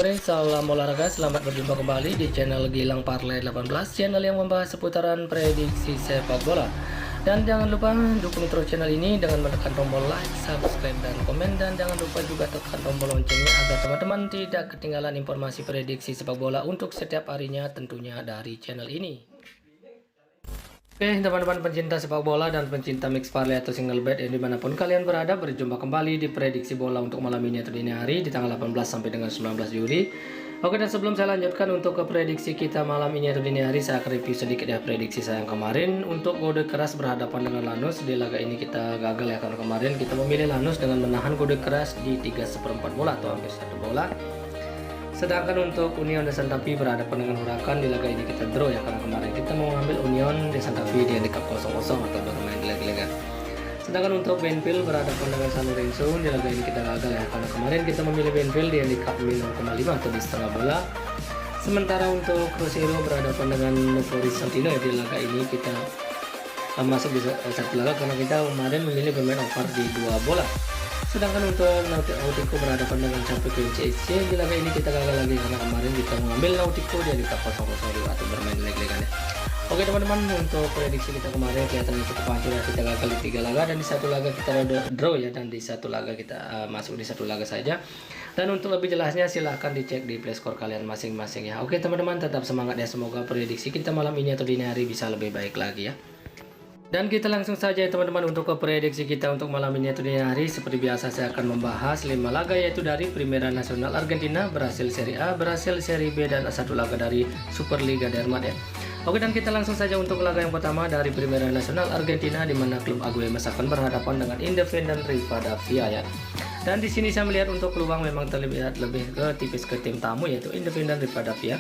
sore, salam olahraga, selamat berjumpa kembali di channel Gilang Parlay 18, channel yang membahas seputaran prediksi sepak bola. Dan jangan lupa dukung terus channel ini dengan menekan tombol like, subscribe, dan komen. Dan jangan lupa juga tekan tombol loncengnya agar teman-teman tidak ketinggalan informasi prediksi sepak bola untuk setiap harinya tentunya dari channel ini. Oke teman-teman pencinta sepak bola dan pencinta mix parlay atau single bet yang dimanapun kalian berada, berjumpa kembali di prediksi bola untuk malam ini atau dini hari di tanggal 18 sampai dengan 19 Juli. Oke, dan sebelum saya lanjutkan untuk ke prediksi kita malam ini atau dini hari, saya akan review sedikit ya prediksi saya yang kemarin. Untuk kode keras berhadapan dengan Lanus, di laga ini kita gagal ya, karena kemarin kita memilih Lanus dengan menahan kode keras di 3/4 bola atau hampir 1 bola. Sedangkan untuk Union de Santa Fe berhadapan dengan Huracan, di laga ini kita draw ya, karena kemarin kita mau ngambil Union de Santa Fe di handicap 0-0 atau bermain di leg-legan. Sedangkan untuk Benfield berhadapan dengan San Lorenzo, di laga ini kita gagal ya, karena kemarin kita memilih Benfield di handicap 0,5 atau di setengah bola. Sementara untuk Cruzeiro berhadapan dengan Floris Santino ya, di laga ini kita masuk di satu laga karena kita kemarin memilih bermain over di 2 bola. Sedangkan untuk Nautico berhadapan dengan Chapecoense CSC, di laga ini kita gagal lagi karena kemarin kita mengambil Nautico di handicap 0,0 atau bermain leg-legan ya. Oke teman-teman, untuk prediksi kita kemarin kelihatannya cukup hancur ya, kita gagal di 3 laga dan di 1 laga kita draw ya, dan di 1 laga kita masuk di 1 laga saja. Dan untuk lebih jelasnya silahkan dicek di play score kalian masing-masing ya. Oke teman-teman, tetap semangat ya, semoga prediksi kita malam ini atau dini hari bisa lebih baik lagi ya. Dan kita langsung saja ya teman-teman untuk ke prediksi kita untuk malam ini atau dini hari. Seperti biasa saya akan membahas 5 laga, yaitu dari Primera Nasional Argentina, Brasil Serie A, Brasil Serie B, dan 1 laga dari Superliga Denmark ya. Oke, dan kita langsung saja untuk laga yang pertama dari Primera Nasional Argentina, di mana klub Aguilas akan berhadapan dengan Independiente Rivadavia ya. Dan di sini saya melihat untuk peluang memang terlihat lebih ke tipis ke tim tamu, yaitu Independiente Rivadavia.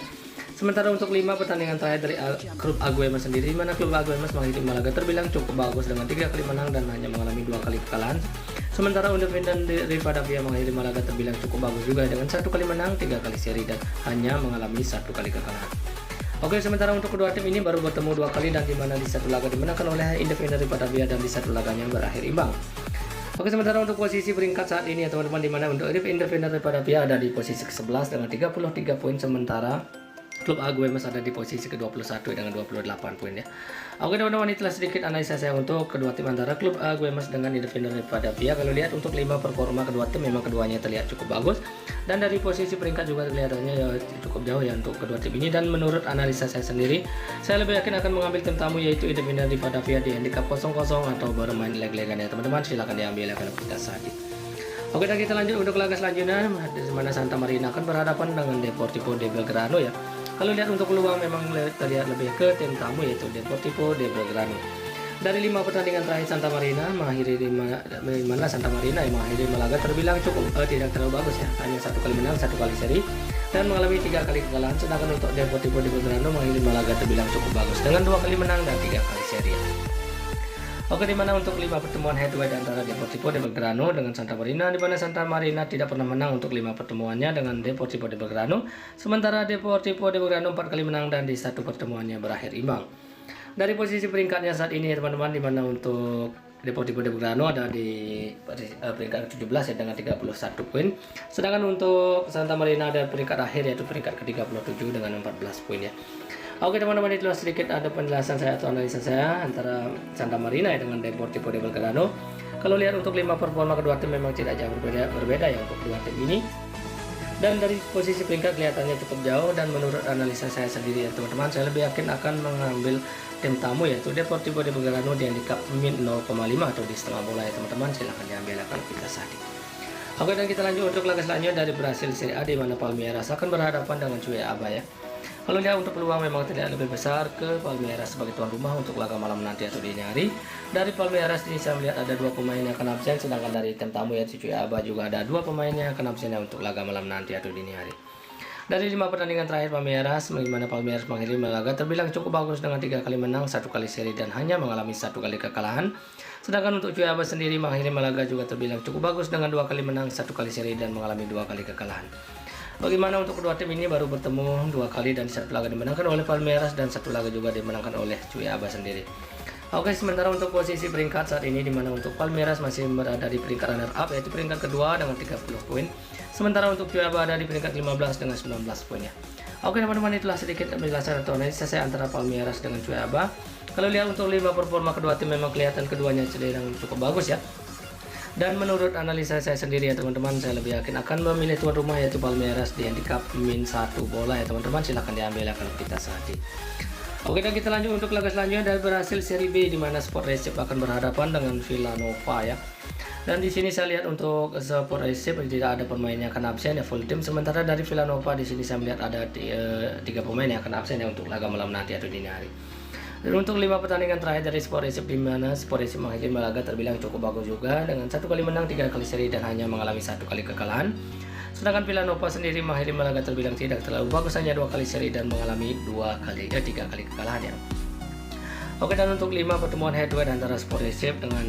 Sementara untuk 5 pertandingan terakhir dari klub Aguilas sendiri, di mana klub Aguilas menghadapi Malaga terbilang cukup bagus dengan 3 kali menang dan hanya mengalami 2 kali kekalahan. Sementara Independiente Rivadavia menghadapi Malaga terbilang cukup bagus juga dengan 1 kali menang, 3 kali seri dan hanya mengalami 1 kali kekalahan. Oke, sementara untuk kedua tim ini baru bertemu 2 kali, dan dimana di 1 laga dimenangkan oleh Independiente Rivadavia dan di 1 laganya berakhir imbang. Oke, sementara untuk posisi peringkat saat ini ya teman-teman, dimana untuk Independiente Rivadavia ada di posisi ke-11 dengan 33 poin, sementara klub Aguilas ada di posisi ke-21 dengan 28 poin ya. Oke teman-teman, itulah sedikit analisa saya untuk kedua tim antara klub Aguilas dengan Independiente Rivadavia. Kalau lihat untuk 5 performa kedua tim, memang keduanya terlihat cukup bagus, dan dari posisi peringkat juga kelihatannya ya cukup jauh ya untuk kedua tim ini. Dan menurut analisa saya sendiri, saya lebih yakin akan mengambil tim tamu, yaitu Independiente Rivadavia di handicap 0-0 atau bermain leg-legan ya teman-teman. Silahkan diambil ya kalau kita saja. Oke, dan kita lanjut untuk laga selanjutnya, di mana Santa Marina akan berhadapan dengan Deportivo de Belgrano ya. Kalau lihat untuk peluang memang terlihat lebih ke tim tamu, yaitu Deportivo de Belgrano. Dari 5 pertandingan terakhir Santa Marina mengakhiri Santa Marina yang mengakhiri Malaga terbilang cukup tidak terlalu bagus ya, hanya 1 kali menang, 1 kali seri dan mengalami 3 kali kekalahan. Sedangkan untuk Deportivo de Belgrano mengakhiri Malaga terbilang cukup bagus dengan 2 kali menang dan 3 kali seri. Oke, dimana untuk 5 pertemuan head to head antara Deportivo de Belgrano dengan Santa Marina, di mana Santa Marina tidak pernah menang untuk 5 pertemuannya dengan Deportivo de Belgrano, sementara Deportivo de Belgrano 4 kali menang dan di 1 pertemuannya berakhir imbang. Dari posisi peringkatnya saat ini teman-teman, di mana untuk Deportivo de Belgrano ada di peringkat 17 ya dengan 31 poin, sedangkan untuk Santa Marina ada peringkat akhir yaitu peringkat ke-37 dengan 14 poin ya. Oke teman-teman, itulah sedikit ada penjelasan saya atau analisa saya antara Santa Marina ya dengan Deportivo de Belgrano. Kalau lihat untuk 5 performa kedua tim memang tidak jauh berbeda ya untuk kedua tim ini. Dan dari posisi peringkat kelihatannya cukup jauh, dan menurut analisa saya sendiri ya teman-teman, saya lebih yakin akan mengambil tim tamu yaitu Deportivo de Belgrano di handicap min 0,5 atau di setengah bola ya teman-teman. Silahkan diambil akan kita saja. Oke, dan kita lanjut untuk laga selanjutnya dari Brasil Serie A, di mana Palmeiras akan berhadapan dengan Cuiabá ya. Kalau lihat untuk peluang memang terlihat lebih besar ke Palmeiras sebagai tuan rumah untuk laga malam nanti atau dini hari. Dari Palmeiras ini saya melihat ada 2 pemain yang akan absen, sedangkan dari tim tamu yaitu Cuiabá juga ada 2 pemain yang akan absen untuk laga malam nanti atau dini hari. Dari 5 pertandingan terakhir Palmeiras, di mana Palmeiras mengakhiri laga terbilang cukup bagus dengan 3 kali menang, 1 kali seri dan hanya mengalami 1 kali kekalahan. Sedangkan untuk Cuiabá sendiri mengakhiri laga juga terbilang cukup bagus dengan 2 kali menang, 1 kali seri dan mengalami 2 kali kekalahan. Bagaimana untuk kedua tim ini baru bertemu 2 kali dan 1 laga dimenangkan oleh Palmeiras dan 1 laga juga dimenangkan oleh Cuiabá sendiri. Oke, sementara untuk posisi peringkat saat ini, di mana untuk Palmeiras masih berada di peringkat runner up yaitu peringkat kedua dengan 30 poin. Sementara untuk Cuaba ada di peringkat 15 dengan 19 poinnya. Oke teman-teman, itulah sedikit penjelasan atau analisis saya antara Palmeiras dengan Cuaba. Kalau lihat untuk 5 performa kedua tim, memang kelihatan keduanya sedang cukup bagus ya. Dan menurut analisa saya sendiri ya teman-teman, saya lebih yakin akan memilih tuan rumah yaitu Palmeiras di handicap min 1 bola ya teman-teman. Silahkan diambil ya kalau kita sehati. Oke, dan kita lanjut untuk laga selanjutnya dari Brasil Serie B, di mana Sport Recife akan berhadapan dengan Villanova ya. Dan di sini saya lihat untuk Sport Recife tidak ada pemain yang akan absen ya, full tim. Sementara dari Villanova di sini saya melihat ada 3 pemain yang akan absen ya untuk laga malam nanti atau dini hari. Dan untuk 5 pertandingan terakhir dari Sport Recife, di mana Sport Recife mengakhiri laga terbilang cukup bagus juga dengan 1 kali menang, 3 kali seri dan hanya mengalami 1 kali kekalahan. Sedangkan Villanova sendiri mengakhiri laga terbilang tidak terlalu bagus, hanya 2 kali seri dan mengalami 3 kali kekalahan ya. Oke, dan untuk 5 pertemuan head to head antara Sport Recife dengan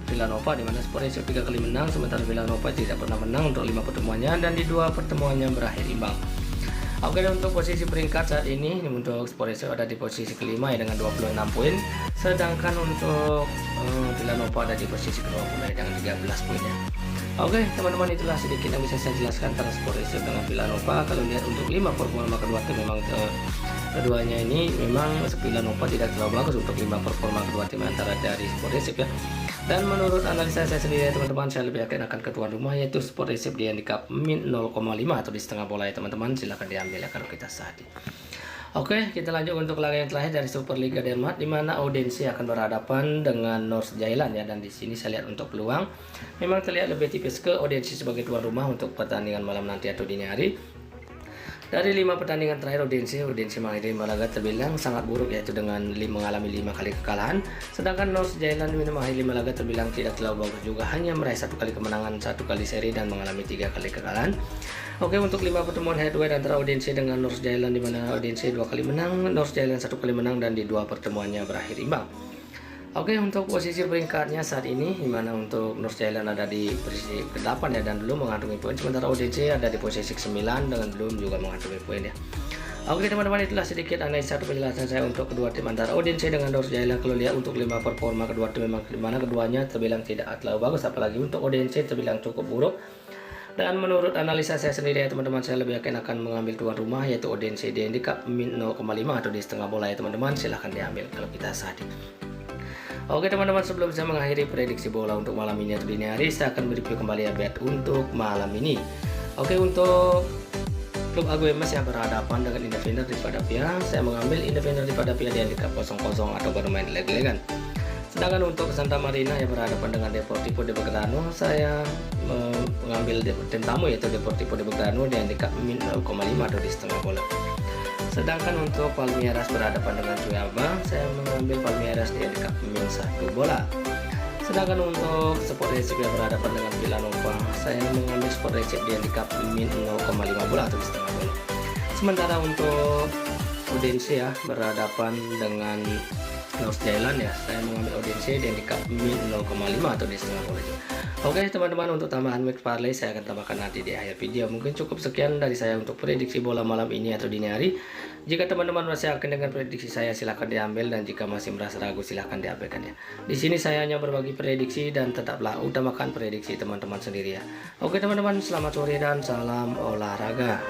Villanova, di mana Sport Recife 3 kali menang, sementara Villanova tidak pernah menang untuk 5 pertemuannya dan di 2 pertemuannya berakhir imbang. Oke, dan untuk posisi peringkat saat ini untuk Sport Recife ada di posisi kelima ya dengan 26 poin, sedangkan untuk Villanova ada di posisi ke-20 dengan 13 poinnya. Oke teman-teman, itulah sedikit yang bisa saya jelaskan antara Sport Recife dengan Villanova. Kalau lihat untuk 5 performa kedua tim, memang keduanya ini memang Villanova tidak terlalu bagus untuk 5 performa kedua tim antara dari Sport Recife ya. Dan menurut analisa saya sendiri teman-teman, saya lebih yakin akan ketuan rumah yaitu Sport Recife di handicap min 0,5 atau di setengah bola ya teman-teman. Silahkan diambil ya kalau kita sehati. Oke, kita lanjut untuk laga yang terakhir dari Superliga Denmark, di mana Odense akan berhadapan dengan Nordsjælland ya. Dan di sini saya lihat untuk peluang memang terlihat lebih tipis ke Odense sebagai tuan rumah untuk pertandingan malam nanti atau dini hari. Dari 5 pertandingan terakhir Odense mengakhiri laga terbilang sangat buruk yaitu dengan mengalami 5 kali kekalahan. Sedangkan Nordsjælland mengakhiri laga terbilang tidak terlalu bagus juga, hanya meraih 1 kali kemenangan, 1 kali seri dan mengalami 3 kali kekalahan. Oke, untuk 5 pertemuan head to head antara Odense dengan Nordsjælland, di mana Odense 2 kali menang, Nordsjælland 1 kali menang dan di 2 pertemuannya berakhir imbang. Oke, untuk posisi peringkatnya saat ini, di mana untuk Nordsjælland ada di posisi ke-8 ya dan belum mengantongi poin, sementara Odense ada di posisi ke-9 dengan belum juga mengantongi poin ya. Oke teman-teman, itulah sedikit analisa atau penjelasan saya untuk kedua tim antara Odense dengan Nordsjælland. Kalau lihat untuk 5 performa kedua tim, memang di mana keduanya terbilang tidak terlalu bagus, apalagi untuk Odense terbilang cukup buruk. Dan menurut analisa saya sendiri ya teman-teman, saya lebih yakin akan mengambil tuan rumah yaitu Odense di handicap min 0,5 atau di setengah bola ya teman-teman. Silahkan diambil kalau kita sehati. Oke teman-teman, sebelum saya mengakhiri prediksi bola untuk malam ini atau dini hari, saya akan mereview kembali ya bet untuk malam ini. Oke, untuk klub AGWMS yang berhadapan dengan Independer Rivadavia, saya mengambil Independer Rivadavia di handicap 0-0 atau bermain leg-legan. Sedangkan untuk Santa Marina yang berhadapan dengan Deportivo de Belgrano, saya mengambil tim tamu yaitu Deportivo de Belgrano di handicap min 0,5 atau di setengah bola. Sedangkan untuk Palmeiras berhadapan dengan Cuiabá, saya mengambil Palmeiras di handicap min 1 bola. Sedangkan untuk Sport Recife yang berhadapan dengan Villanova, saya mengambil Sport Recife di handicap min 0,5 bola atau di setengah bola. Sementara untuk Odense ya berhadapan dengan Nordsjælland ya, saya mengambil Odense di handicap min 0,5 atau di setengah bola juga. Oke teman-teman, untuk tambahan mix parlay saya akan tambahkan nanti di akhir video. Mungkin cukup sekian dari saya untuk prediksi bola malam ini atau dini hari. Jika teman-teman masih yakin dengan prediksi saya, silahkan diambil, dan jika masih merasa ragu silahkan diabaikan ya. Di sini saya hanya berbagi prediksi dan tetaplah utamakan prediksi teman-teman sendiri ya. Oke teman-teman, selamat sore dan salam olahraga.